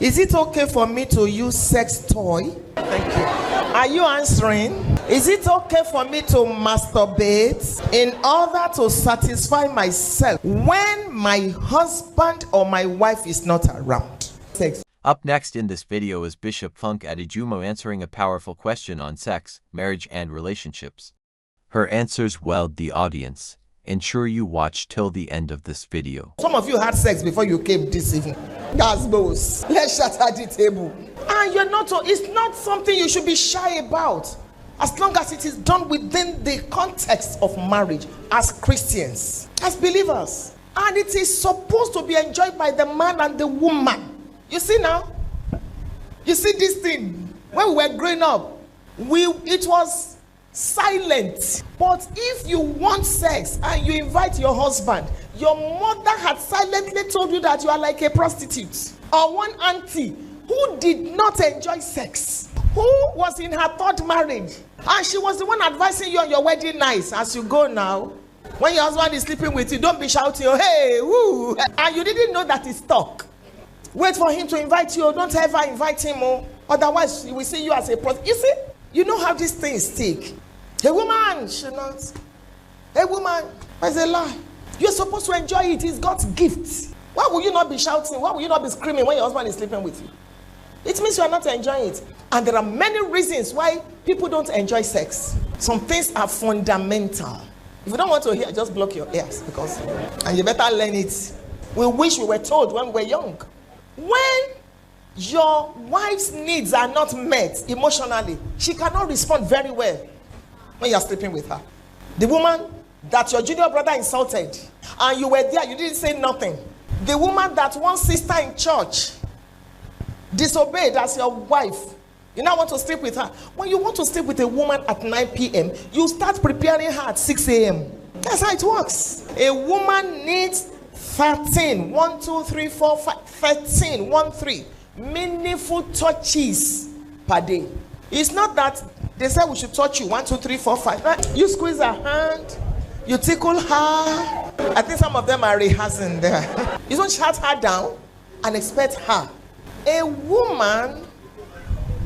Is it okay for me to use sex toy? Thank you. Are you answering? Is it okay for me to masturbate in order to satisfy myself when my husband or my wife is not around? Sex. Up next in this video is Bishop Funke Adejumo answering a powerful question on sex, marriage and relationships. Her answers wowed the audience. Ensure you watch till the end of this video. Some of you had sex before you came this evening. That's both. Let's shatter the table. And it's not something you should be shy about, as long as it is done within the context of marriage, as Christians, as believers. And it is supposed to be enjoyed by the man and the woman. You see now? You see this thing? When we were growing up, it was silent. But if you want sex and you invite your husband, your mother had silently told you that you are like a prostitute. Or one auntie who did not enjoy sex, who was in her third marriage, and she was the one advising you on your wedding night. As you go now, when your husband is sleeping with you, don't be shouting, oh, hey, woo, and you didn't know that he's stuck. Wait for him to invite you. Don't ever invite him. Otherwise, he will see you as a prostitute. You see, you know how these things stick. A woman should not. A woman, that's a lie. You're supposed to enjoy it. It's God's gift. Why will you not be shouting? Why will you not be screaming when your husband is sleeping with you? It means you are not enjoying it. And there are many reasons why people don't enjoy sex. Some things are fundamental. If you don't want to hear, just block your ears, and you better learn it. We wish we were told when we were young. When your wife's needs are not met emotionally, she cannot respond very well when you're sleeping with her. The woman that your junior brother insulted and you were there, you didn't say nothing. The woman that one sister in church disobeyed as your wife, you now want to sleep with her. When you want to sleep with a woman at 9 p.m., you start preparing her at 6 a.m. That's how it works. A woman needs 13, 1, 2, 3, 4, 5, 13, 1, 3 meaningful touches per day. It's not that they say we should touch you 1, 2, 3, 4, 5. You squeeze her hand, you tickle her. I think some of them are rehearsing there. You don't shut her down and expect her. A woman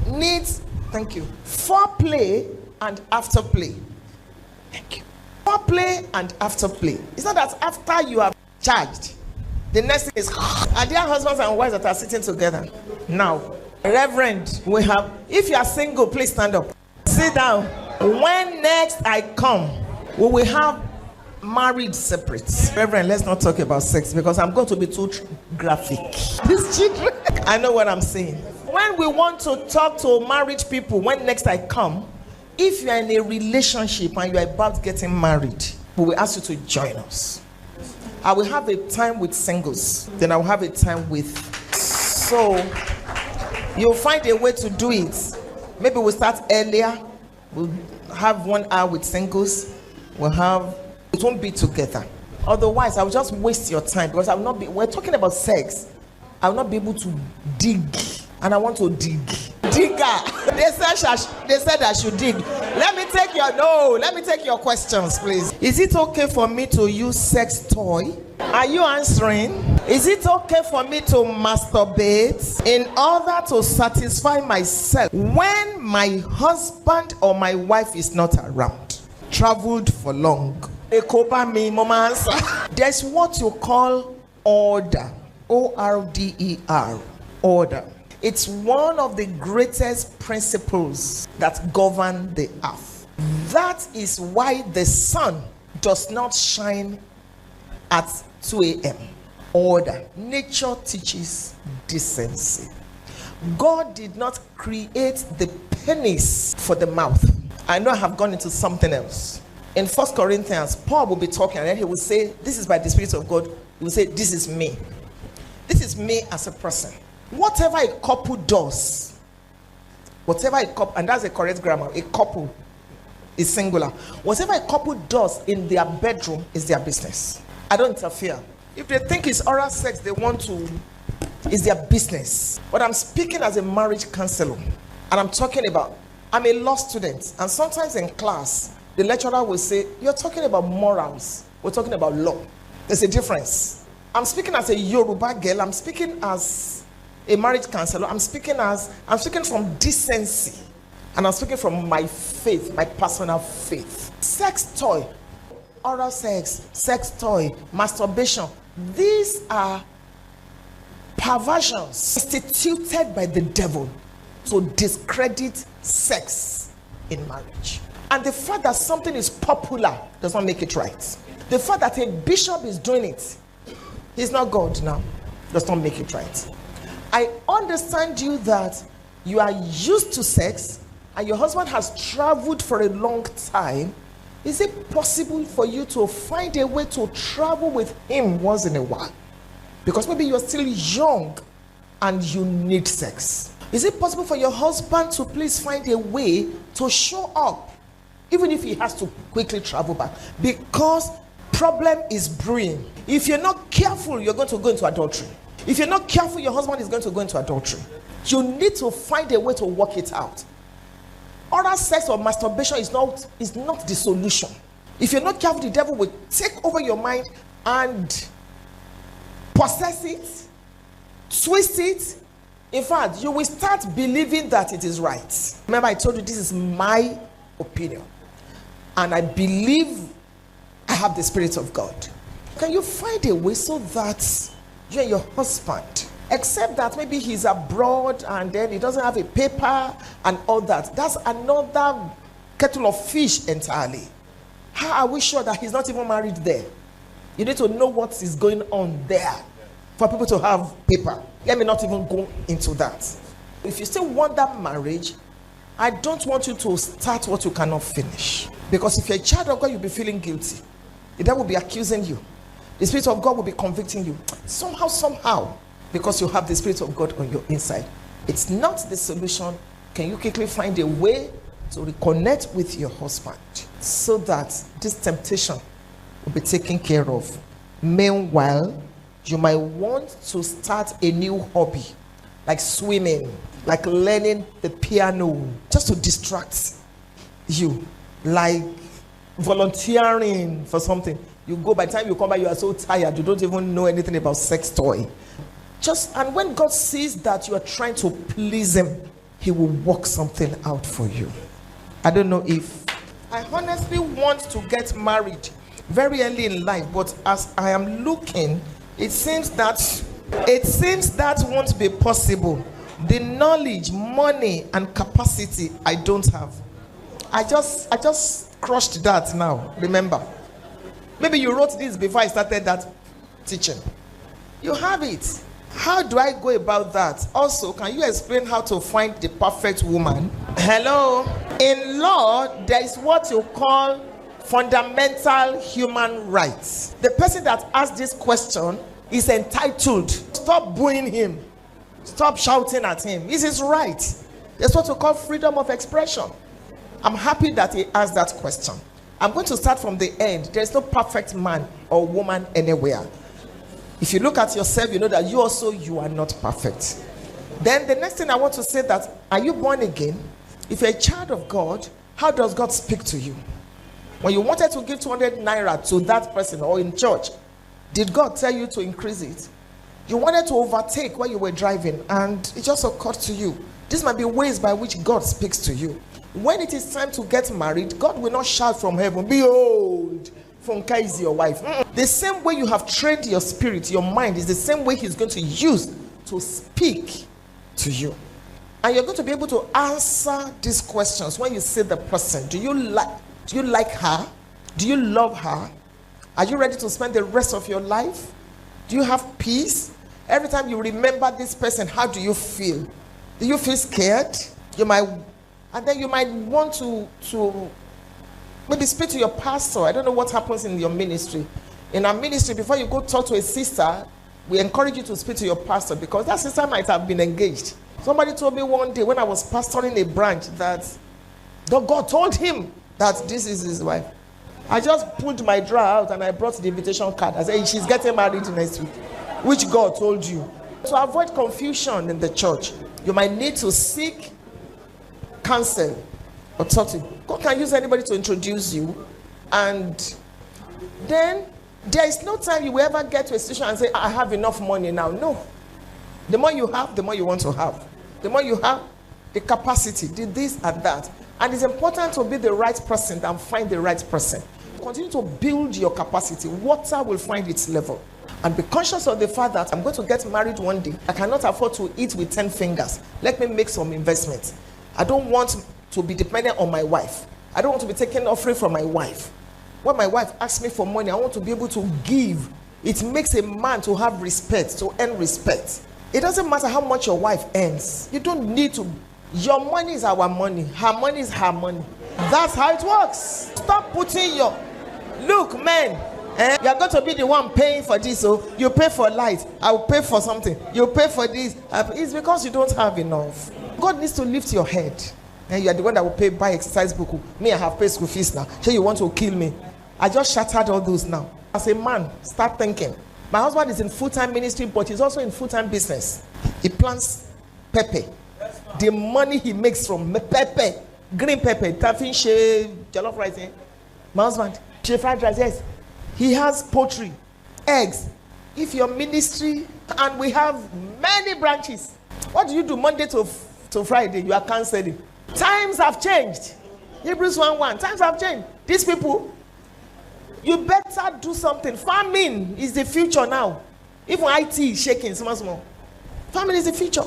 needs, thank you, foreplay and afterplay. Thank you. Foreplay and afterplay. It's not that after you have charged, the next thing is, are there husbands and wives that are sitting together? Now, Reverend, we have, if you are single, please stand up. Sit down. When next I come, we will have married separate. Reverend, let's not talk about sex because I'm going to be too graphic. These children, I know what I'm saying. When we want to talk to married people, when next I come, if you are in a relationship and you are about getting married, we will ask you to join us. I will have a time with singles, then I will have a time with. So you'll find a way to do it. Maybe we'll start earlier. We'll have 1 hour with singles. It won't be together. Otherwise, I will just waste your time because I will not be. We're talking about sex. I will not be able to dig, and I want to dig. Digger. They said I should dig. Let me take your questions, please. Is it okay for me to use sex toy? Are you answering? Is it okay for me to masturbate in order to satisfy myself when my husband or my wife is not around? Traveled for long. There's what you call order. O-R-D-E-R. Order. It's one of the greatest principles that govern the earth. That is why the sun does not shine at 2 a.m. Order. Nature teaches decency. God did not create the penis for the mouth. I know I have gone into something else. In 1 Corinthians, Paul will be talking and then he will say, this is by the Spirit of God. He will say, this is me. This is me as a person. Whatever a couple does, and that's a correct grammar, a couple is singular. Whatever a couple does in their bedroom is their business. I don't interfere. If they think it's oral sex they want to, it's their business. But I'm speaking as a marriage counselor, and I'm talking about, I'm a law student, and sometimes in class, the lecturer will say, you're talking about morals, we're talking about law. There's a difference. I'm speaking as a Yoruba girl, I'm speaking as a marriage counselor. I'm speaking from decency. And I'm speaking from my faith, my personal faith. Sex toy, oral sex, sex toy, masturbation. These are perversions instituted by the devil to discredit sex in marriage. And the fact that something is popular does not make it right. The fact that a bishop is doing it, he's not God now, does not make it right. I understand you that you are used to sex and your husband has traveled for a long time. Is it possible for you to find a way to travel with him once in a while? Because maybe you're still young and you need sex. Is it possible for your husband to please find a way to show up, even if he has to quickly travel back? Because problem is brewing. If you're not careful, you're going to go into adultery. If you're not careful, your husband is going to go into adultery. You need to find a way to work it out. Oral sex or masturbation is not the solution. If you're not careful, the devil will take over your mind and possess it, twist it. In fact, you will start believing that it is right. Remember, I told you this is my opinion. And I believe I have the Spirit of God. Can you find a way so that you and your husband, except that maybe he's abroad and then he doesn't have a paper and all that, that's another kettle of fish entirely. How are we sure that he's not even married there? You need to know what is going on there for people to have paper. Let me not even go into that. If you still want that marriage, I don't want you to start what you cannot finish. Because if you're a child of God, you'll be feeling guilty. The devil will be accusing you. The Spirit of God will be convicting you. Somehow, because you have the Spirit of God on your inside. It's not the solution. Can you quickly find a way to reconnect with your husband so that this temptation will be taken care of? Meanwhile, you might want to start a new hobby, like swimming, like learning the piano, just to distract you, like volunteering for something. You go, by the time you come back, you are so tired, you don't even know anything about sex toy. And when God sees that you are trying to please him, he will work something out for you. I don't know if I honestly want to get married very early in life, but as I am looking, it seems that won't be possible. The knowledge, money, and capacity I don't have. I just crushed that now. Remember, maybe you wrote this before I started that teaching. You have it. How do I go about that? Also, can you explain how to find the perfect woman? Hello. In law, there is what you call fundamental human rights. The person that asked this question is entitled. Stop booing him. Stop shouting at him. This is right. That's what we call freedom of expression. I'm happy that he asked that question. I'm going to start from the end. There's no perfect man or woman anywhere. If you look at yourself, you know that you are not perfect. Then the next thing I want to say that, are you born again? If you're a child of God, how does God speak to you? When you wanted to give 200 naira to that person or in church, did God tell you to increase it? You wanted to overtake while you were driving and it just occurred to you. These might be ways by which God speaks to you. When it is time to get married, God will not shout from heaven, "Behold, Funke is your wife." The same way you have trained your spirit, your mind, is the same way he's going to use to speak to you. And you're going to be able to answer these questions when you see the person. Do you like her? Do you love her? Are you ready to spend the rest of your life? Do you have peace? Every time you remember this person, how do you feel? Do you feel scared? And then you might want to maybe speak to your pastor. I don't know what happens in your ministry. In our ministry, before you go talk to a sister, we encourage you to speak to your pastor because that sister might have been engaged. Somebody told me one day when I was pastoring a branch that God told him that this is his wife. I just pulled my drawer out and I brought the invitation card. I said, she's getting married next week. Which God told you? To avoid confusion in the church, you might need to seek counsel or talk to. God can use anybody to introduce you. And then there is no time you will ever get to a situation and say, I have enough money now. No. The more you have, the more you want to have. The more you have, the capacity, the this and that. And it's important to be the right person and find the right person. Continue to build your capacity. Water will find its level. And be conscious of the fact that I'm going to get married one day. I cannot afford to eat with 10 fingers. Let me make some investments. I don't want to be dependent on my wife. I don't want to be taking offering from my wife. When my wife asks me for money, I want to be able to give. It makes a man to have respect, to earn respect. It doesn't matter how much your wife earns. You don't need to. Your money is our money. Her money is her money. That's how it works. Stop putting your... Look, men, you're going to be the one paying for this. So you pay for light. I will pay for something. You pay for this. It's because you don't have enough. God needs to lift your head. And you are the one that will buy exercise book. Me, I have paid school fees now. So you want to kill me? I just shattered all those now. As a man, start thinking. My husband is in full-time ministry, but he's also in full-time business. He plants pepper. The money he makes from pepper, green pepper, taffin, jollof rice. My husband, fried rice, yes. He has poultry, eggs. If your ministry, and we have many branches. What do you do Monday to Friday? You are canceling. Times have changed. Hebrews 1:1. Times have changed. These people, you better do something. Farming is the future now. Even IT is shaking small. Farming is the future.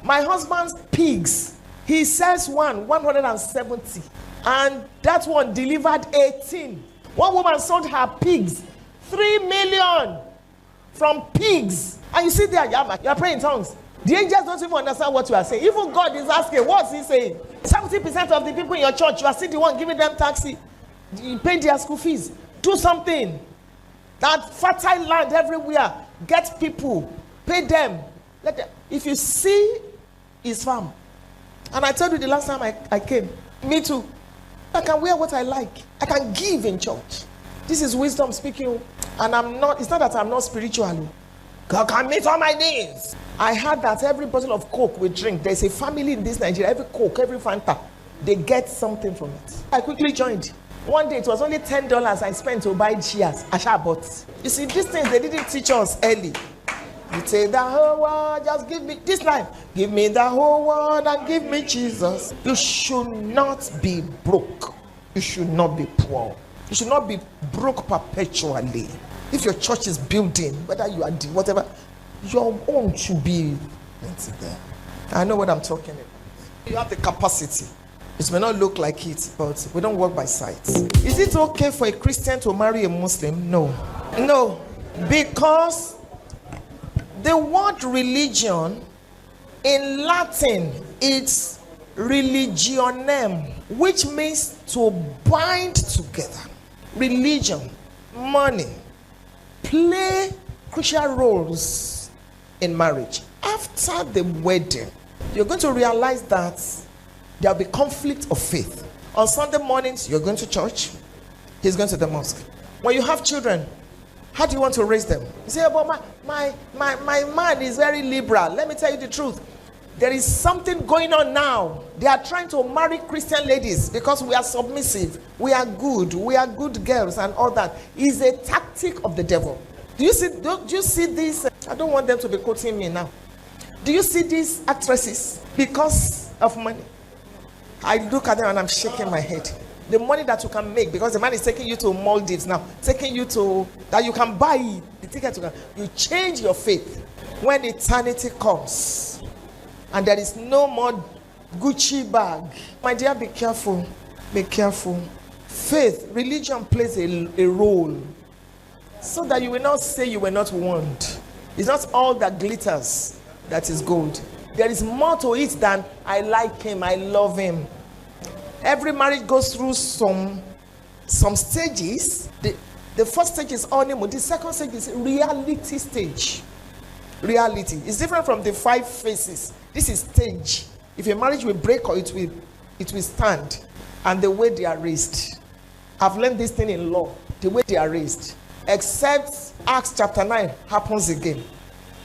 My husband's pigs, he sells 170, and that one delivered 18. One woman sold her pigs 3 million from pigs. And you sit there, you are praying in tongues. The angels don't even understand what you are saying. Even God is asking, what's he saying? 70% of the people in your church, you are still the one giving them taxi. You pay their school fees. Do something. That fertile land everywhere. Get people. Pay them. Let them. If you see his farm, and I told you the last time I came, me too. I can wear what I like. I can give in church. This is wisdom speaking. And it's not that I'm not spiritual. God can meet all my needs. I heard that every bottle of Coke we drink, there's a family in this Nigeria, every Coke, every Fanta, they get something from it. I quickly joined. One day it was only $10 I spent to buy shares. I bought. You see, these things they didn't teach us early. You take the whole world, just give me this life. Give me the whole world and give me Jesus. You should not be broke. You should not be poor. You should not be broke perpetually. If your church is building, whether you are whatever, your own should be there. I know what I'm talking about. You have the capacity. It may not look like it, but we don't work by sight. Is it okay for a Christian to marry a Muslim? No. No. Because the word religion in Latin, it's religionem, which means to bind together. Religion, money, play crucial roles in marriage. After the wedding, you're going to realize that there'll be conflict of faith. On Sunday mornings, you're going to church. He's going to the mosque. When you have children, how do you want to raise them? You say, but my man is very liberal. Let me tell you the truth. There is something going on now. They are trying to marry Christian ladies because we are submissive. We are good girls and all that. It's a tactic of the devil. Do you see these? I don't want them to be quoting me now. Do you see these actresses? Because of money. I look at them and I'm shaking my head. The money that you can make, because the man is taking you to Maldives now, taking you to, that you can buy the ticket to, you change your faith. When eternity comes and there is no more Gucci bag, my dear, be careful. Be careful. Faith, religion plays a role so that you will not say you were not warned. It's not all that glitters that is gold. There is more to it than I like him, I love him. Every marriage goes through some stages. The first stage is honeymoon. The second stage is reality stage. Reality is different from the 5 phases. This is stage. If a marriage will break or it will stand, and the way they are raised. I've learned this thing in law. The way they are raised, except Acts chapter 9 happens again,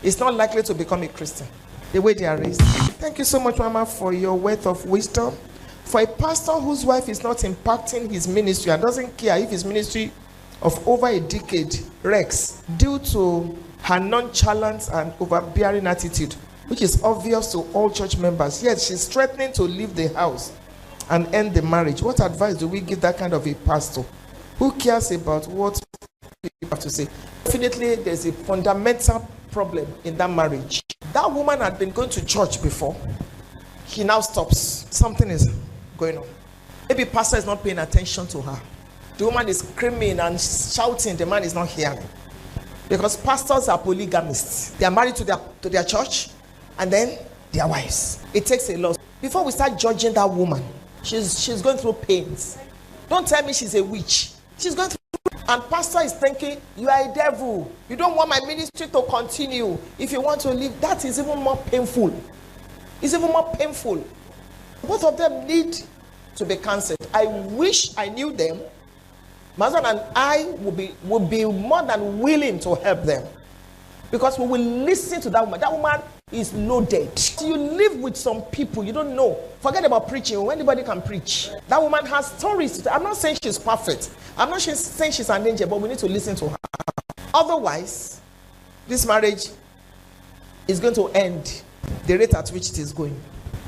it's not likely to become a Christian. The way they are raised. Thank you so much, Mama, for your worth of wisdom. For a pastor whose wife is not impacting his ministry and doesn't care if his ministry of over a decade wrecks due to her nonchalant and overbearing attitude, which is obvious to all church members. Yet she's threatening to leave the house and end the marriage. What advice do we give that kind of a pastor? Who cares about what people have to say? Definitely, there's a fundamental problem in that marriage. That woman had been going to church before. He now stops. Something is going on. Maybe pastor is not paying attention to her. The woman is screaming and shouting. The man is not hearing. Because pastors are polygamists. They are married to their church and then their wives. It takes a lot. Before we start judging that woman, she's going through pains. Don't tell me she's a witch. She's going through, and pastor is thinking, you are a devil. You don't want my ministry to continue. If you want to leave, that is even more painful. It's even more painful. Both of them need to be cancelled. I wish I knew them. My husband and I would be more than willing to help them, because we will listen to that woman. That woman is loaded. You live with some people you don't know. Forget about preaching. Anybody can preach. That woman has stories to tell. I'm not saying she's perfect. I'm not saying she's an angel, but we need to listen to her. Otherwise, this marriage is going to end the rate at which it is going.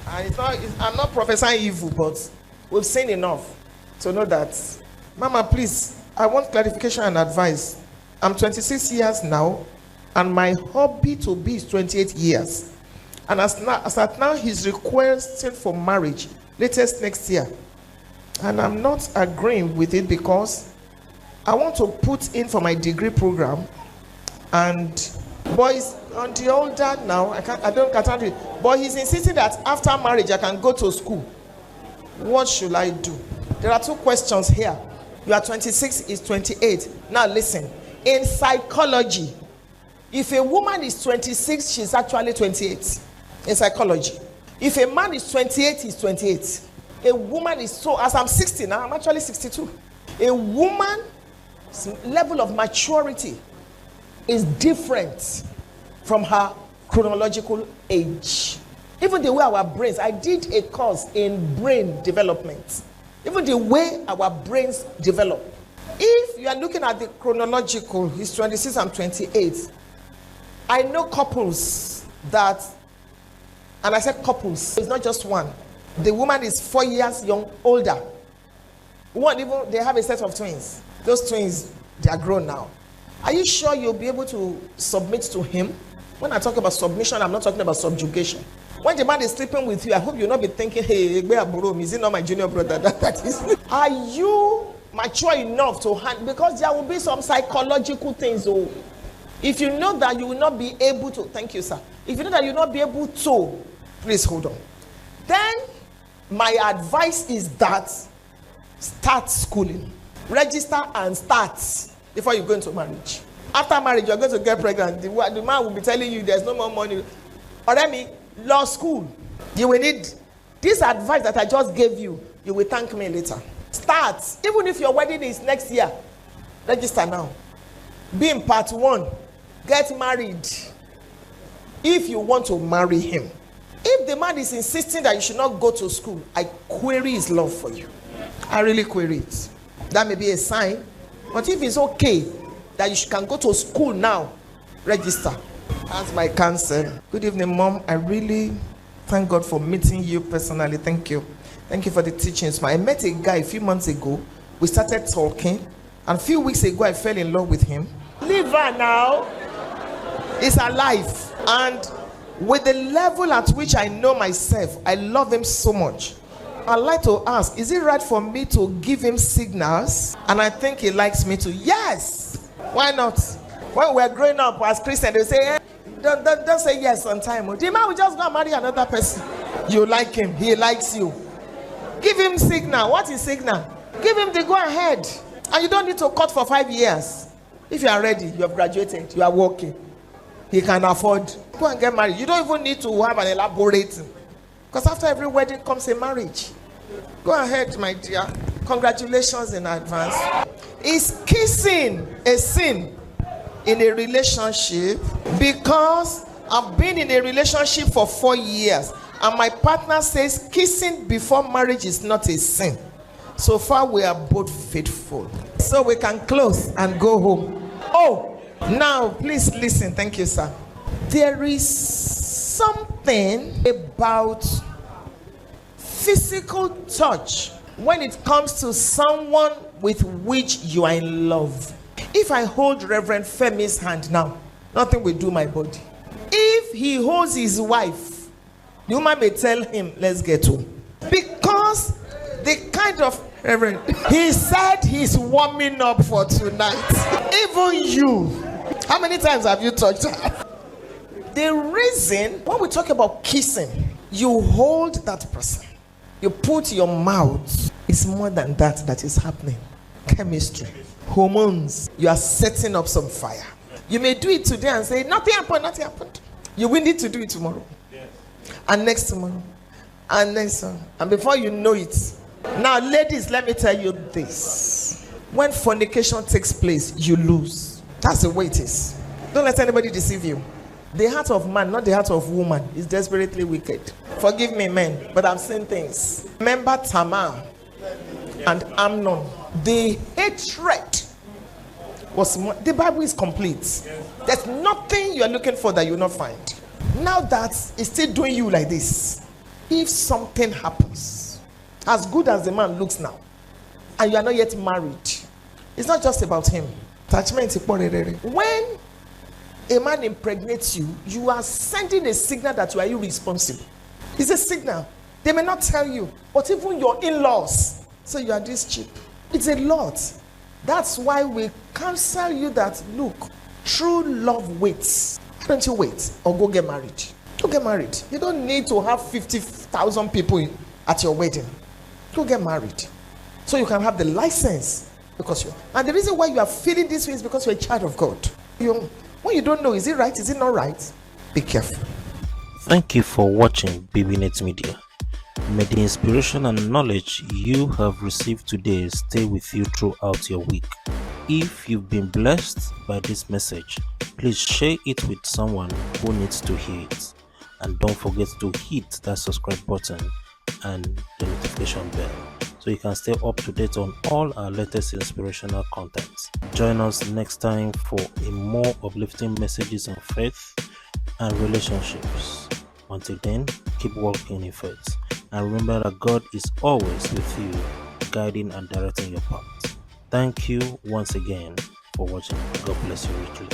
And I'm not prophesying evil, but we've seen enough to know that. Mama, please, I want clarification and advice. I'm 26 years now, and my hubby to be is 28 years. And as at now, he's requesting for marriage latest next year. And I'm not agreeing with it because I want to put in for my degree program. And boys on the older now, I can't read. But he's insisting that after marriage I can go to school. What should I do? There are two questions here. You are 26, is 28. Now listen. In psychology, if a woman is 26, she's actually 28. In psychology. If a man is 28, he's 28. A woman is as I'm 60 now, I'm actually 62. A woman's level of maturity is different from her chronological age. Even the way our brains, I did a course in brain development. Even the way our brains develop. If you are looking at the chronological, he's 26 and 28. I know couples that, and I said couples, it's not just one. The woman is 4 years older. They have a set of twins. Those twins, they are grown now. Are you sure you'll be able to submit to him? When I talk about submission, I'm not talking about subjugation. When the man is sleeping with you, I hope you'll not be thinking, hey, is it not my junior brother? That is. Are you mature enough to handle? Because there will be some psychological things. Oh, if you know that you will not be able to, thank you, sir. If you know that you will not be able to, please hold on. Then my advice is that start schooling, register and start before you go into marriage. After marriage, you're going to get pregnant. The man will be telling you there's no more money. Or let me. Law school, you will need this advice that I just gave you. You will thank me later. Start. Even if your wedding is next year, register now. Be in part 1. Get married. If you want to marry him. If the man is insisting that you should not go to school, I query his love for you. I really query it. That may be a sign. But if it's okay that you can go to school now, register. That's my counsel. Good evening, Mom. I really thank God for meeting you personally. Thank you. Thank you for the teachings. I met a guy a few months ago. We started talking. And a few weeks ago, I fell in love with him. Leave her now. It's alive. And with the level at which I know myself, I love him so much. I'd like to ask, is it right for me to give him signals? And I think he likes me too. Yes. Why not? When we're growing up as Christians, they say, hey, don't say yes on time. The man will just go and marry another person. You like him, he likes you. Give him signal. What is signal? Give him the go ahead. And you don't need to cut for 5 years. If you are ready, you have graduated, you are working. He can afford. Go and get married. You don't even need to have an elaborate. Because after every wedding comes a marriage. Go ahead, my dear. Congratulations in advance. Is kissing a sin in a relationship? Because I've been in a relationship for 4 years and my partner says kissing before marriage is not a sin. So far we are both faithful. So we can close and go home. Oh, Now, please listen. Thank you, sir. There is something about physical touch when it comes to someone with which you are in love. If I hold Reverend Femi's hand now, nothing will do my body. If he holds his wife, the woman may tell him, let's get home. Because the kind of Reverend, he said he's warming up for tonight. Even you, how many times have you touched her? The reason, when we talk about kissing, you hold that person, you put your mouth, it's more than that is happening. Chemistry, hormones, you are setting up some fire. You may do it today and say, nothing happened. You will need to do it tomorrow. And next tomorrow. And next one. And before you know it. Now, ladies, let me tell you this. When fornication takes place, you lose. That's the way it is. Don't let anybody deceive you. The heart of man, not the heart of woman, is desperately wicked. Forgive me, men, but I've seen things. Remember Tamar and Amnon. The hatred was more, the Bible is complete. There's nothing you're looking for that you'll not find. Now that it's still doing you like this, if something happens, as good as the man looks now, and you are not yet married, it's not just about him. When a man impregnates you, you are sending a signal that you are irresponsible. It's a signal. They may not tell you, but even your in-laws say you are this cheap. It's a lot. That's why we counsel you that, look, true love waits. Why don't you wait or go get married? Go get married. You don't need to have 50,000 people at your wedding. Go get married. So you can have the license. And the reason why you are feeling this way is because you're a child of God. When you don't know, is it right? Is it not right? Be careful. Thank you for watching BBNet Media. May the inspiration and knowledge you have received today stay with you throughout your week. If you've been blessed by this message, please share it with someone who needs to hear it. And don't forget to hit that subscribe button and the notification bell so you can stay up to date on all our latest inspirational content. Join us next time for a more uplifting messages on faith and relationships. Until then, keep walking in faith. And remember that God is always with you, guiding and directing your path. Thank you once again for watching. God bless you richly.